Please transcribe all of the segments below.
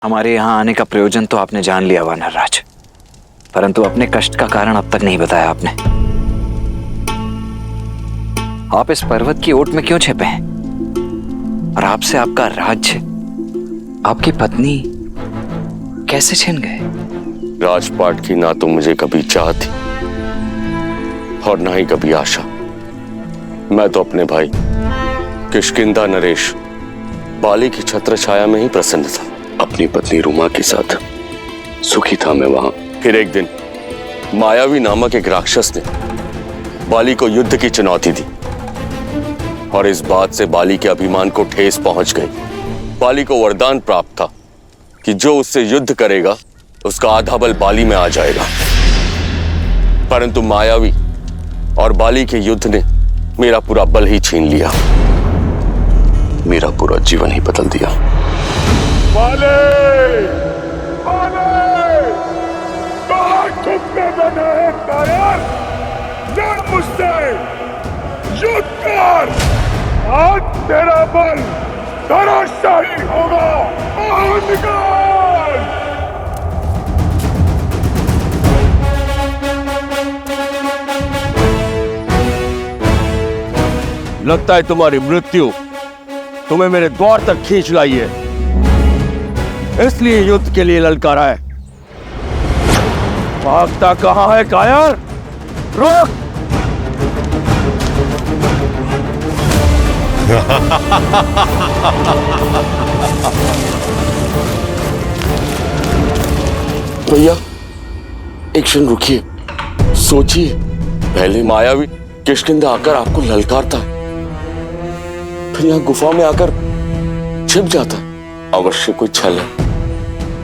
हमारे यहाँ आने का प्रयोजन तो आपने जान लिया वानर राज, परंतु अपने कष्ट का कारण अब तक नहीं बताया आपने। आप इस पर्वत की ओट में क्यों छिपे हैं? और आपसे आपका राज्य, आपकी पत्नी कैसे छिन गए? राजपाट की ना तो मुझे कभी चाह थी और ना ही कभी आशा। मैं तो अपने भाई किष्किंधा नरेश बाली की छत्र छाया में ही प्रसन्न था। अपनी पत्नी रुमा के साथ सुखी था मैं वहां। फिर एक दिन मायावी नामक एक राक्षस ने बाली को युद्ध की चुनौती दी और इस बात से बाली के अभिमान को ठेस पहुंच गई। बाली को वरदान प्राप्त था कि जो उससे युद्ध करेगा उसका आधा बल बाली में आ जाएगा। परंतु मायावी और बाली के युद्ध ने मेरा पूरा बल ही छीन लिया, मेरा पूरा जीवन ही बदल दिया। बाले! बाले! कहाँ छुपने बना है कायर? लड़ मुझसे! युद्ध कर! आज तेरा बल धराशायी होगा! बाहर निकल! लगता है तुम्हारी मृत्यु तुम्हें मेरे द्वार तक खींच लाई है, इसलिए युद्ध के लिए ललकारा है। भागता कहां है कायर? रुक! भैया एक क्षण रुकिए, सोचिए। पहले मायावी किष्किंधा आकर आपको ललकारता है, फिर यहाँ गुफा में आकर छिप जाता है। अवश्य कोई छल है।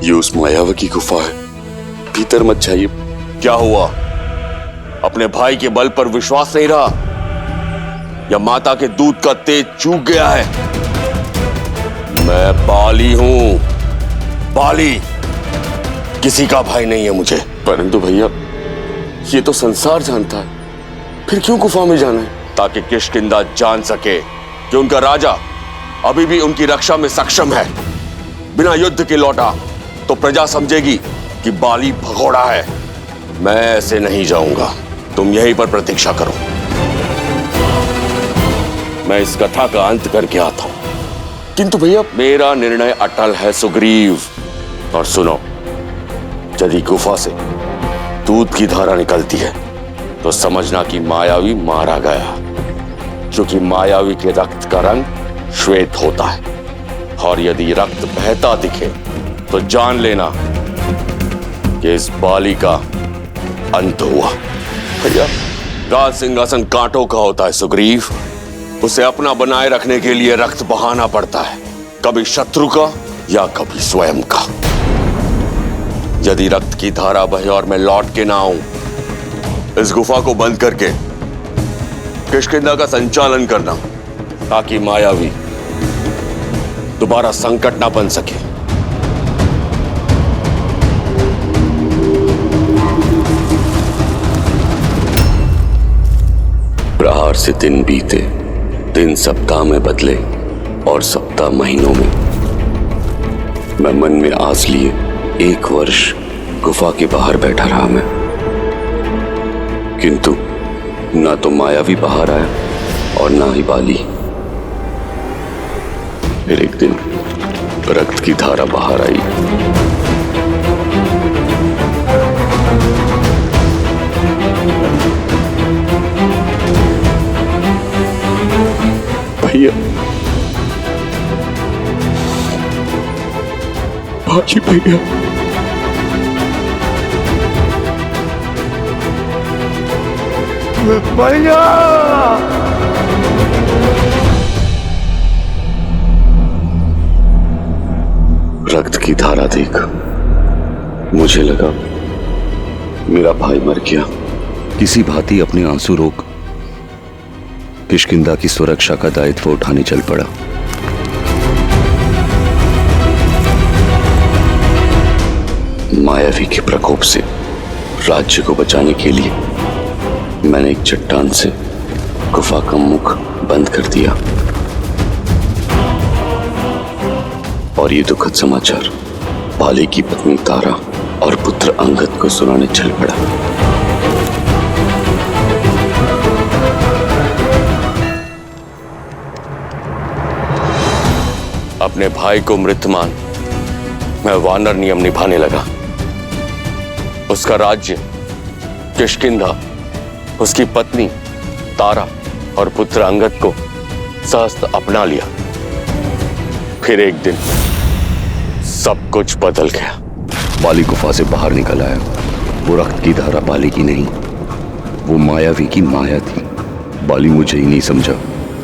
ये उस मायावी की गुफा है, भीतर मत जाइए। क्या हुआ? अपने भाई के बल पर विश्वास नहीं रहा या माता के दूध का तेज चूक गया है? मैं बाली हूं, बाली। किसी का भाई नहीं है मुझे। परंतु भैया ये तो संसार जानता है, फिर क्यों गुफा में जाना है? ताकि किष्किंधा जान सके कि उनका राजा अभी भी उनकी रक्षा में सक्षम है। बिना युद्ध के लौटा तो प्रजा समझेगी कि बाली भगोड़ा है। मैं ऐसे नहीं जाऊंगा, तुम यहीं पर प्रतीक्षा करो। मैं इस कथा का अंत करके आता हूं। किंतु भैया मेरा निर्णय अटल है सुग्रीव। और सुनो, यदि गुफा से दूध की धारा निकलती है तो समझना कि मायावी मारा गया, क्योंकि मायावी के रक्त का रंग श्वेत होता है। और यदि रक्त बहता दिखे तो जान लेना कि इस बाली का अंत हुआ। भैया राज सिंहासन कांटों का होता है सुग्रीव, उसे अपना बनाए रखने के लिए रक्त बहाना पड़ता है, कभी शत्रु का या कभी स्वयं का। यदि रक्त की धारा बहे और मैं लौट के ना आऊं, इस गुफा को बंद करके किष्किंधा का संचालन करना, ताकि मायावी दोबारा संकट ना बन सके। प्रहार से दिन बीते, दिन सप्ताह में बदले और सप्ताह महीनों में। मैं मन में आस लिए 1 वर्ष गुफा के बाहर बैठा रहा मैं, किंतु ना तो मायावी बाहर आया और ना ही बाली। फिर एक दिन रक्त की धारा बाहर आई। भैया बाकी भैया भैया! रक्त की धारा देख मुझे लगा मेरा भाई मर गया। किसी भांति अपने आंसू रोक किष्किंधा की सुरक्षा का दायित्व उठाने चल पड़ा। मायावी के प्रकोप से राज्य को बचाने के लिए मैंने एक चट्टान से गुफा का मुख बंद कर दिया। और ये दुखद समाचार बाली की पत्नी तारा और पुत्र अंगद को सुनाने चल पड़ा। अपने भाई को मृत मान मैं वानर नियम निभाने लगा। उसका राज्य किष्किंधा, उसकी पत्नी तारा और पुत्र अंगद को सहस्त्र अपना लिया। फिर एक दिन सब कुछ बदल गया। बाली गुफा से बाहर निकल आया। वो रक्त की धारा बाली की नहीं, वो मायावी की माया थी। बाली मुझे ही नहीं समझा।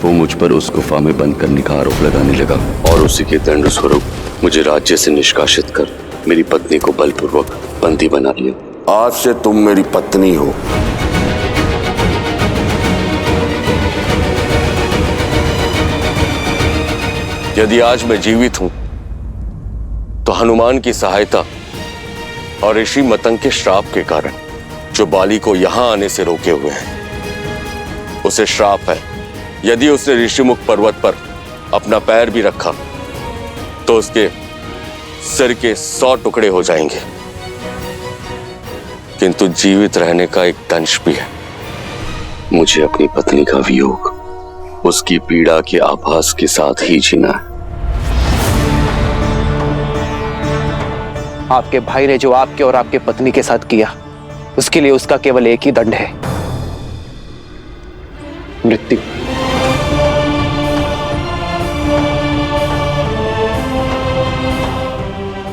वो मुझ पर उस गुफा में बंद करने का आरोप लगाने लगा और उसी के दंड स्वरूप मुझे राज्य से निष्कासित कर मेरी पत्नी को बलपूर्वक बंदी बना लिया। आज से तुम मेरी पत्नी हो। यदि आज मैं जीवित हूं तो हनुमान की सहायता और ऋषि मतंग के श्राप के कारण, जो बाली को यहां आने से रोके हुए हैं। उसे श्राप है, यदि उसने ऋषिमुख पर्वत पर अपना पैर भी रखा तो उसके सिर के 100 टुकड़े हो जाएंगे। किंतु जीवित रहने का एक दंश भी है। मुझे अपनी पत्नी का वियोग, उसकी पीड़ा के आभास के साथ ही जीना है। आपके भाई ने जो आपके और आपके पत्नी के साथ किया, उसके लिए उसका केवल एक ही दंड है, मृत्यु।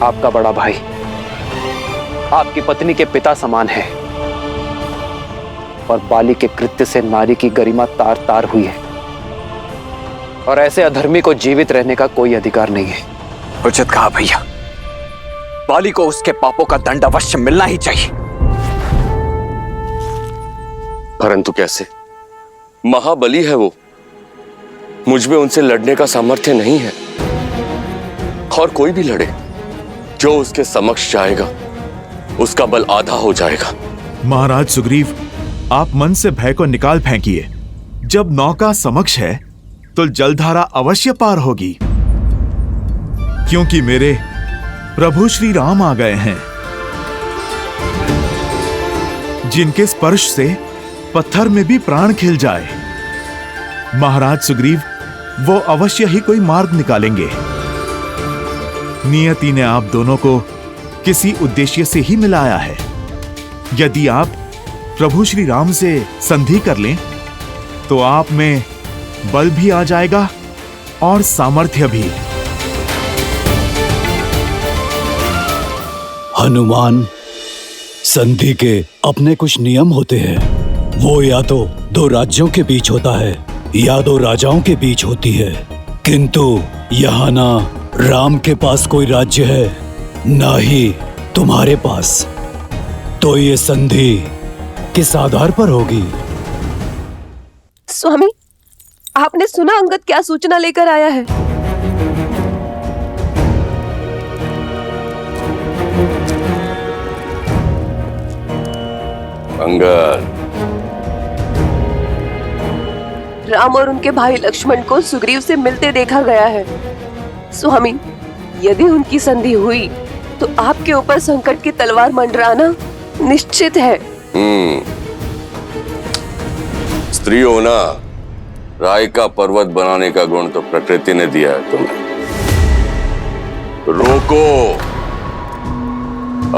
आपका बड़ा भाई आपकी पत्नी के पिता समान है और बाली के कृत्य से नारी की गरिमा तार तार हुई है और ऐसे अधर्मी को जीवित रहने का कोई अधिकार नहीं है। उचित कहा भैया, बाली को उसके पापों का दंड अवश्य मिलना ही चाहिए। परंतु कैसे? महाबली है वो, मुझ में उनसे लड़ने का सामर्थ्य नहीं है। और कोई भी लड़े, जो उसके समक्ष जाएगा उसका बल आधा हो जाएगा। महाराज सुग्रीव, आप मन से भय को निकाल फेंकिए। जब नौका समक्ष है तो जलधारा अवश्य पार होगी, क्योंकि मेरे प्रभु श्री राम आ गए हैं, जिनके स्पर्श से पत्थर में भी प्राण खिल जाए। महाराज सुग्रीव, वो अवश्य ही कोई मार्ग निकालेंगे। नियति ने आप दोनों को किसी उद्देश्य से ही मिलाया है। यदि आप प्रभु श्री राम से संधि कर लें तो आप में बल भी आ जाएगा और सामर्थ्य भी। हनुमान, संधि के अपने कुछ नियम होते हैं। वो या तो दो राज्यों के बीच होता है या दो राजाओं के बीच होती है, किंतु यहाँ ना राम के पास कोई राज्य है ना ही तुम्हारे पास, तो ये संधि किस आधार पर होगी? स्वामी, आपने सुना अंगद क्या सूचना लेकर आया है? अंगद, राम और उनके भाई लक्ष्मण को सुग्रीव से मिलते देखा गया है। स्वामी, यदि उनकी संधि हुई तो आपके ऊपर संकट की तलवार मंडराना निश्चित है। स्त्री होना, राय का पर्वत बनाने का गुण तो प्रकृति ने दिया है तुम्हें। रोको,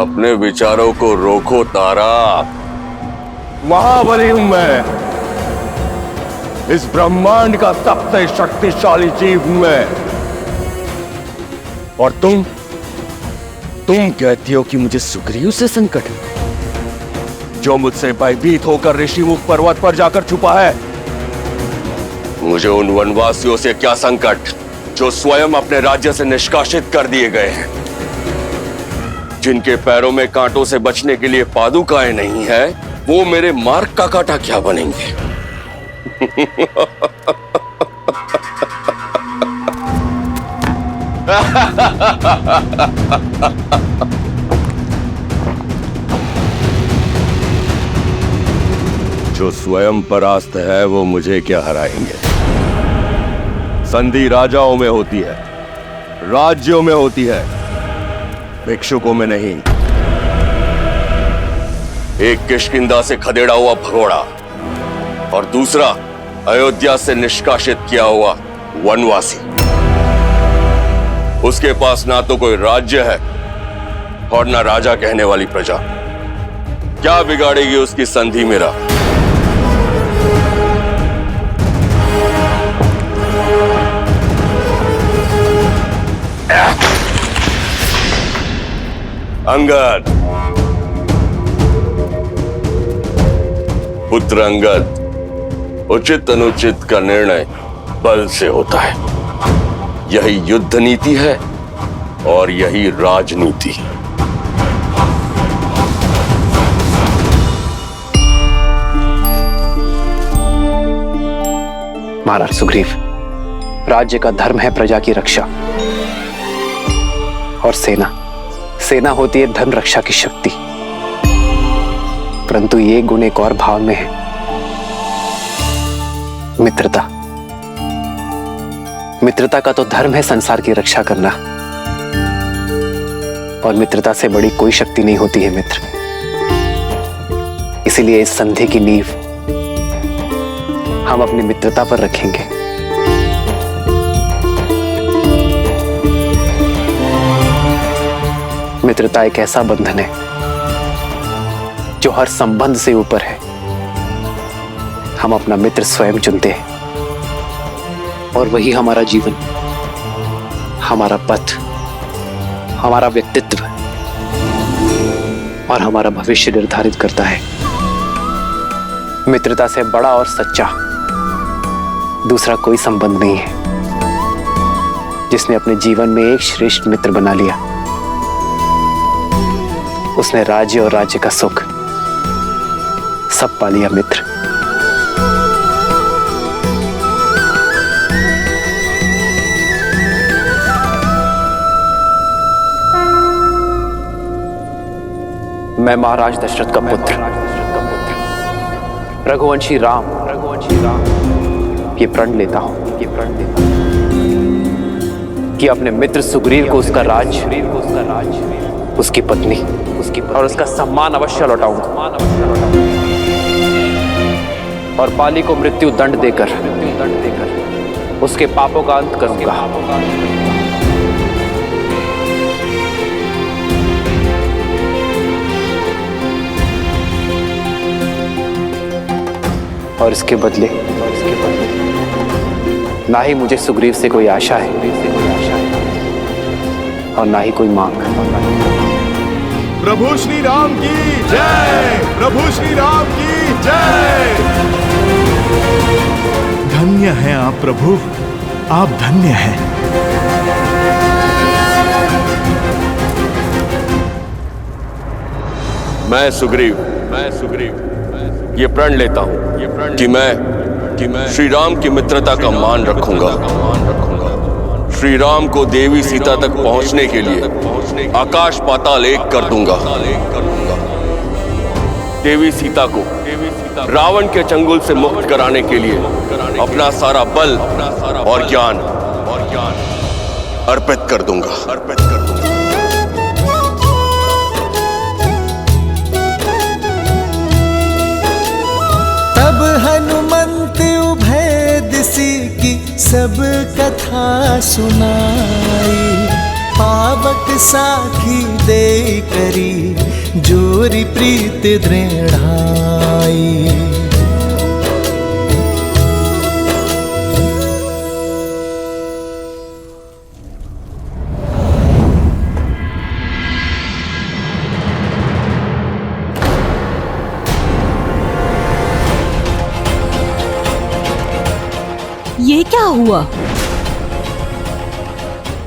अपने विचारों को रोको तारा। महाबली हूं मैं, इस ब्रह्मांड का सबसे शक्तिशाली जीव हूं मैं। और तुम कहती हो कि मुझे सुग्रीव से संकट है, जो मुझसे भयभीत होकर ऋषिमुख पर्वत पर जाकर छुपा है। मुझे उन वनवासियों से क्या संकट जो स्वयं अपने राज्य से निष्कासित कर दिए गए हैं, जिनके पैरों में कांटों से बचने के लिए पादुकाएं नहीं है, वो मेरे मार्ग का कांटा क्या बनेंगे? जो स्वयं परास्त है वो मुझे क्या हराएंगे? संधि राजाओं में होती है, राज्यों में होती है, भिक्षुकों में नहीं। एक किष्किंधा से खदेड़ा हुआ भगोड़ा और दूसरा अयोध्या से निष्कासित किया हुआ वनवासी। उसके पास ना तो कोई राज्य है और ना राजा कहने वाली प्रजा। क्या बिगाड़ेगी उसकी संधि मेरा? अंगद, पुत्र अंगद, उचित अनुचित का निर्णय बल से होता है। यही युद्ध नीति है और यही राजनीति। महाराज सुग्रीव, राज्य का धर्म है प्रजा की रक्षा, और सेना होती है धन रक्षा की शक्ति। परंतु ये गुण एक और भाव में है, मित्रता का तो धर्म है संसार की रक्षा करना, और मित्रता से बड़ी कोई शक्ति नहीं होती है मित्र। इसीलिए इस संधि की नींव हम अपनी मित्रता पर रखेंगे। मित्रता एक ऐसा बंधन है जो हर संबंध से ऊपर है। हम अपना मित्र स्वयं चुनते हैं, और वही हमारा जीवन, हमारा पथ, हमारा व्यक्तित्व और हमारा भविष्य निर्धारित करता है। मित्रता से बड़ा और सच्चा दूसरा कोई संबंध नहीं है। जिसने अपने जीवन में एक श्रेष्ठ मित्र बना लिया, उसने राज्य और राज्य का सुख सब पा लिया मित्र। मैं महाराज दशरथ का पुत्र रघुवंशी राम ये प्रण लेता हूं कि अपने मित्र सुग्रीव को उसका राज, उसकी पत्नी और उसका सम्मान अवश्य लौटाऊंगा, और बाली को मृत्यु दंड देकर उसके पापों का अंत करूंगा। और इसके बदले ना ही मुझे सुग्रीव से कोई आशा है और ना ही कोई मांग। प्रभु श्री राम की जय, प्रभु श्री राम की जय। धन्य है आप प्रभु, आप धन्य हैं। मैं सुग्रीव ये प्रण लेता हूं कि मैं श्री राम की मित्रता का मान रखूंगा। श्री राम को देवी सीता तक पहुंचने के लिए आकाश पाताल एक कर दूंगा। देवी सीता को रावण के चंगुल से मुक्त कराने के लिए अपना सारा बल और ज्ञान अर्पित कर दूंगा। तब हनुमंत उभय दिशि की सब कथा सुनाई, पावक साखी दे करी जोरी प्रीत दृढ़ाई। ये क्या हुआ?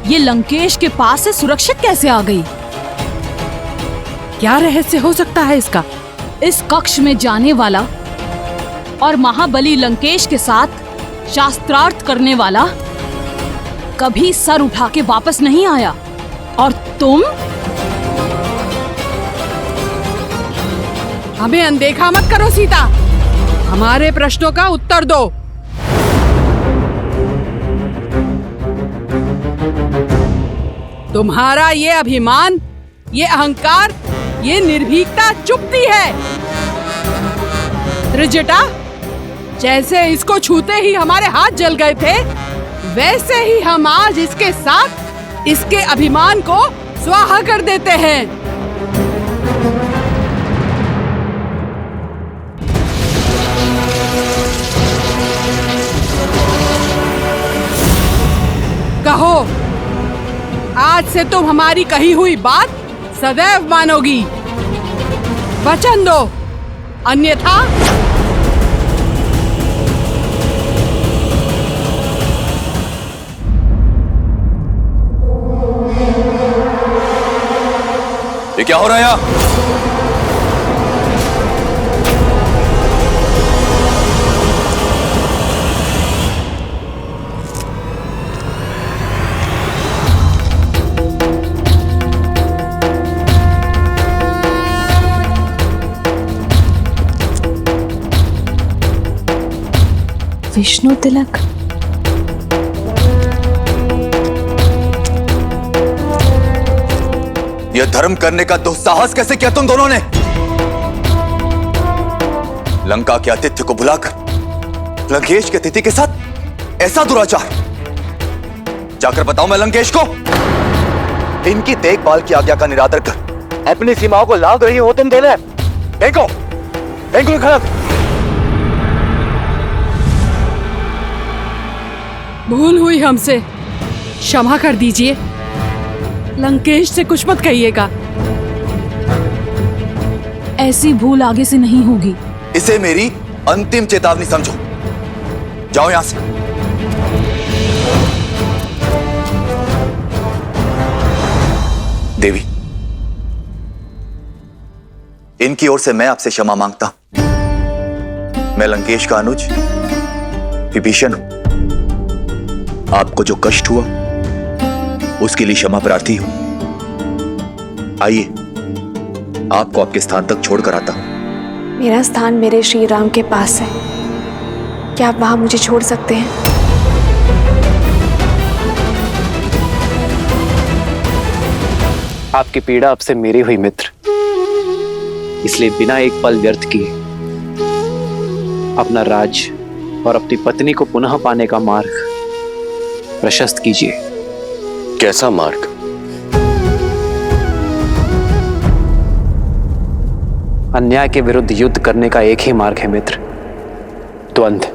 ये लंकेश के पास से सुरक्षित कैसे आ गई? क्या रहस्य हो सकता है इसका? इस कक्ष में जाने वाला और महाबली लंकेश के साथ शास्त्रार्थ करने वाला कभी सर उठा के वापस नहीं आया, और तुम हमें अनदेखा मत करो सीता, हमारे प्रश्नों का उत्तर दो। तुम्हारा ये अभिमान ये अहंकार, ये निर्भीकता चुभती है। त्रिजटा, जैसे इसको छूते ही हमारे हाथ जल गए थे, वैसे ही हम आज इसके साथ इसके अभिमान को स्वाहा कर देते हैं। कहो, आज से तुम हमारी कही हुई बात सदैव मानोगी। वचन दो, अन्यथा ये क्या हो रहा है यहाँ? विष्णु तिलक, यह धर्म करने का दुस्साहस कैसे किया तुम दोनों ने? लंका के आतिथ्य को बुलाकर लंकेश के अतिथि के साथ ऐसा दुराचार! जाकर बताओ मैं लंकेश को। इनकी देखभाल की आज्ञा का निरादर कर अपनी सीमाओं को लांघ रही हो तुम दोनों। फेंको, फेंको खड़क। भूल हुई हमसे, क्षमा कर दीजिए। लंकेश से कुछ मत कहिएगा। ऐसी भूल आगे से नहीं होगी। इसे मेरी अंतिम चेतावनी समझो। जाओ यहां से। देवी, इनकी ओर से मैं आपसे क्षमा मांगता हूं। मैं लंकेश का अनुज विभीषण हूं। आपको जो कष्ट हुआ उसके लिए क्षमा प्रार्थी हूं। आइए, आपको आपके स्थान तक छोड़कर आता हूं। मेरा स्थान मेरे श्री राम के पास है, क्या आप वहां मुझे छोड़ सकते हैं? आपकी पीड़ा अब से मेरी हुई मित्र, इसलिए बिना एक पल व्यर्थ किए अपना राज और अपनी पत्नी को पुनः पाने का मार्ग प्रशस्त कीजिए। कैसा मार्ग? अन्याय के विरुद्ध युद्ध करने का एक ही मार्ग है मित्र, द्वंद्व।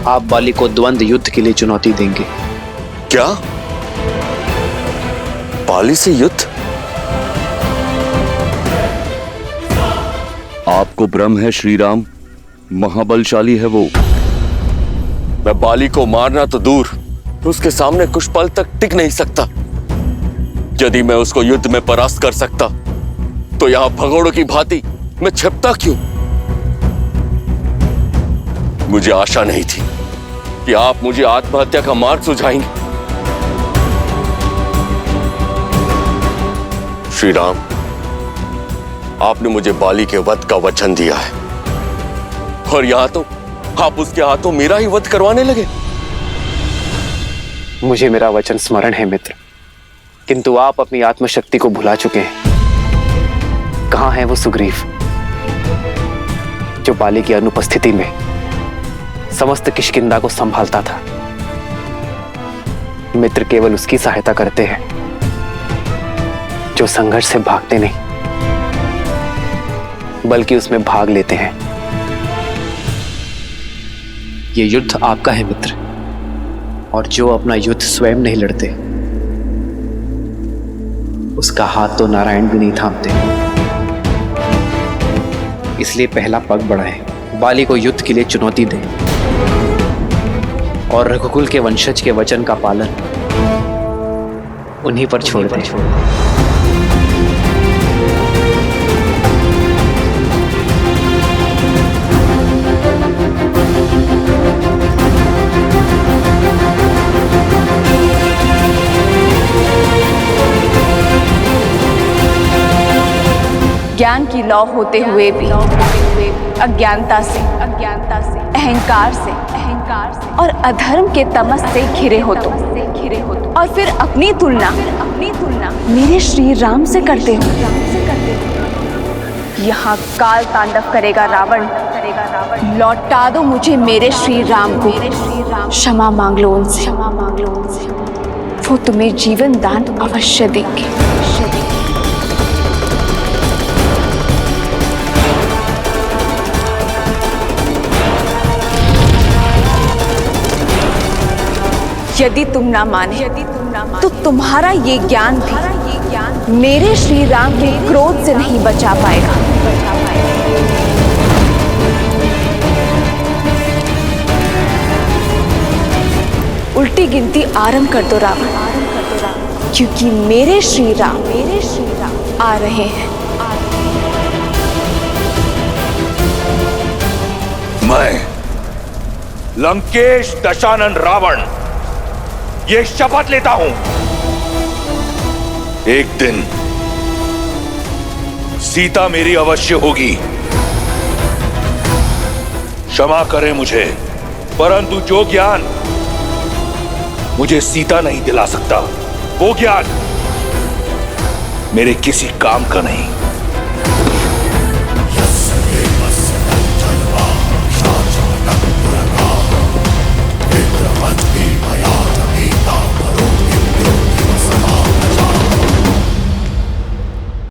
आप बाली को द्वंद्व युद्ध के लिए चुनौती देंगे। क्या? बाली से युद्ध? आपको भ्रम है श्री राम, महाबलशाली है वो। मैं बाली को मारना तो दूर, उसके सामने कुछ पल तक टिक नहीं सकता। यदि मैं उसको युद्ध में परास्त कर सकता तो यहां भगोड़ों की भांति मैं छिपता क्यों? मुझे आशा नहीं थी कि आप मुझे आत्महत्या का मार्ग सुझाएंगे। श्री राम, आपने मुझे बाली के वध का वचन दिया है और यहां तो आप उसके हाथों मेरा ही वध करवाने लगे। मुझे मेरा वचन स्मरण है मित्र, किंतु आप अपनी आत्मशक्ति को भुला चुके हैं। कहां है वो सुग्रीव जो बाली की अनुपस्थिति में समस्त किष्किंधा को संभालता था? मित्र केवल उसकी सहायता करते हैं जो संघर्ष से भागते नहीं बल्कि उसमें भाग लेते हैं। ये युद्ध आपका है मित्र, और जो अपना युद्ध स्वयं नहीं लड़ते उसका हाथ तो नारायण भी नहीं थामते। इसलिए पहला पग बढ़ाएं, बाली को युद्ध के लिए चुनौती दें और रघुकुल के वंशज के वचन का पालन उन्हीं पर छोड़ दें। ज्ञान की लौ होते हुए भी अज्ञानता से अहंकार से और अधर्म के तमस से घिरे हो तुम, और फिर अपनी तुलना मेरे श्री राम से करते हो। यहाँ काल तांडव करेगा रावण। लौटा दो मुझे मेरे श्री राम को। क्षमा मांग लो उनसे, वो तुम्हें जीवन दान अवश्य देंगे। यदि तुम ना माने तो तुम्हारा ये ज्ञान भी मेरे श्री राम के क्रोध से नहीं बचा पाएगा। उल्टी गिनती आरंभ कर दो रावण, क्योंकि मेरे श्री राम आ रहे हैं। मैं लंकेश दशानन रावण ये शपथ लेता हूं, एक दिन सीता मेरी अवश्य होगी। क्षमा करें मुझे, परंतु जो ज्ञान मुझे सीता नहीं दिला सकता, वो ज्ञान मेरे किसी काम का नहीं।